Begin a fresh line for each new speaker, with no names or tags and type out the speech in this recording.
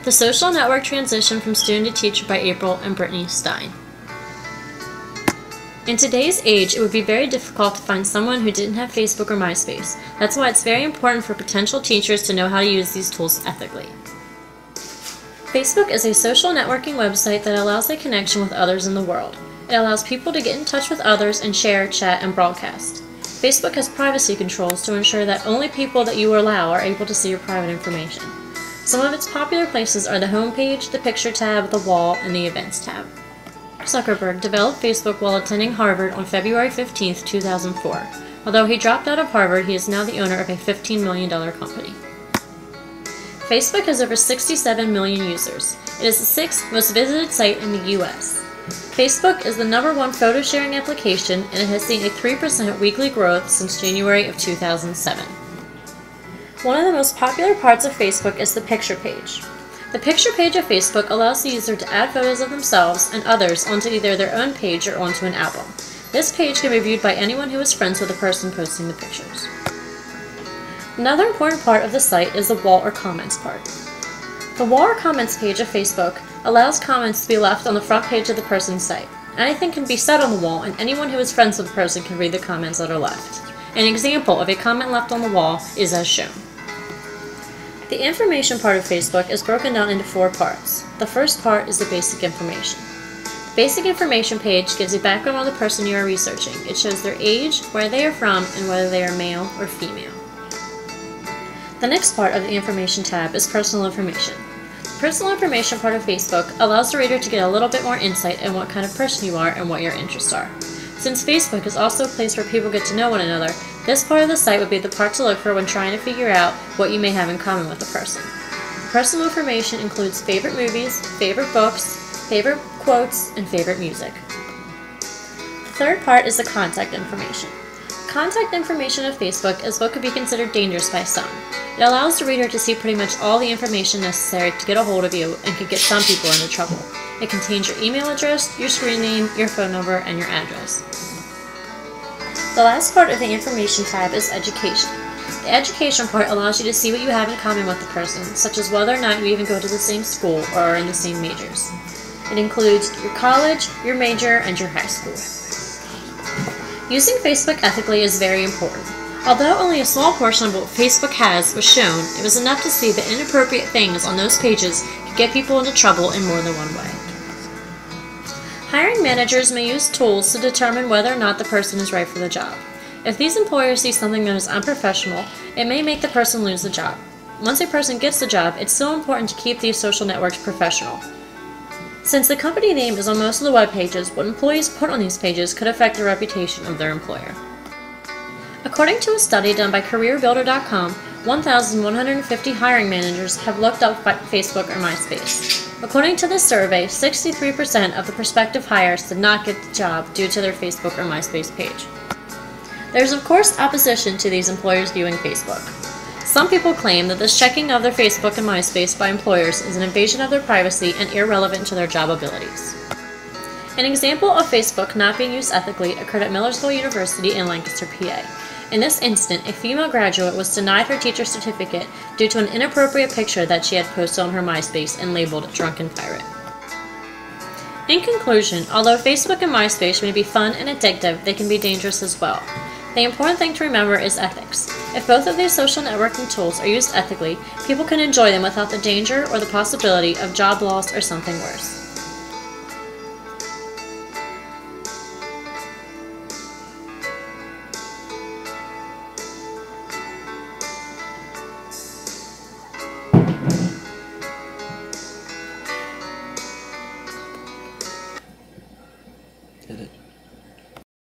The Social Network Transition from Student to Teacher by April and Brittany Stein. In today's age, it would be very difficult to find someone who didn't have Facebook or MySpace. That's why it's very important for potential teachers to know how to use these tools ethically. Facebook is a social networking website that allows a connection with others in the world. It allows people to get in touch with others and share, chat, and broadcast. Facebook has privacy controls to ensure that only people that you allow are able to see your private information. Some of its popular places are the homepage, the picture tab, the wall, and the events tab. Zuckerberg developed Facebook while attending Harvard on February 15, 2004. Although he dropped out of Harvard, he is now the owner of a $15 million company. Facebook has over 67 million users. It is the 6th most visited site in the US. Facebook is the #1 photo sharing application, and it has seen a 3% weekly growth since January of 2007. One of the most popular parts of Facebook is the picture page. The picture page of Facebook allows the user to add photos of themselves and others onto either their own page or onto an album. This page can be viewed by anyone who is friends with the person posting the pictures. Another important part of the site is the wall or comments part. The wall or comments page of Facebook allows comments to be left on the front page of the person's site. Anything can be said on the wall, and anyone who is friends with the person can read the comments that are left. An example of a comment left on the wall is as shown. The information part of Facebook is broken down into 4 parts. The first part is the basic information. The basic information page gives a background on the person you are researching. It shows their age, where they are from, and whether they are male or female. The next part of the information tab is personal information. The personal information part of Facebook allows the reader to get a little bit more insight in what kind of person you are and what your interests are. Since Facebook is also a place where people get to know one another, this part of the site would be the part to look for when trying to figure out what you may have in common with a person. Personal information includes favorite movies, favorite books, favorite quotes, and favorite music. The third part is the contact information. Contact information of Facebook is what could be considered dangerous by some. It allows the reader to see pretty much all the information necessary to get a hold of you and could get some people into trouble. It contains your email address, your screen name, your phone number, and your address. The last part of the information tab is education. The education part allows you to see what you have in common with the person, such as whether or not you even go to the same school or are in the same majors. It includes your college, your major, and your high school. Using Facebook ethically is very important. Although only a small portion of what Facebook has was shown, it was enough to see that inappropriate things on those pages could get people into trouble in more than one way. Hiring managers may use tools to determine whether or not the person is right for the job. If these employers see something that is unprofessional, it may make the person lose the job. Once a person gets the job, it's so important to keep these social networks professional. Since the company name is on most of the web pages, what employees put on these pages could affect the reputation of their employer. According to a study done by CareerBuilder.com, 1,150 hiring managers have looked up Facebook or MySpace. According to this survey, 63% of the prospective hires did not get the job due to their Facebook or MySpace page. There is of course opposition to these employers viewing Facebook. Some people claim that this checking of their Facebook and MySpace by employers is an invasion of their privacy and irrelevant to their job abilities. An example of Facebook not being used ethically occurred at Millersville University in Lancaster, PA. In this incident, a female graduate was denied her teacher's certificate due to an inappropriate picture that she had posted on her MySpace and labeled Drunken Pirate. In conclusion, although Facebook and MySpace may be fun and addictive, they can be dangerous as well. The important thing to remember is ethics. If both of these social networking tools are used ethically, people can enjoy them without the danger or the possibility of job loss or something worse.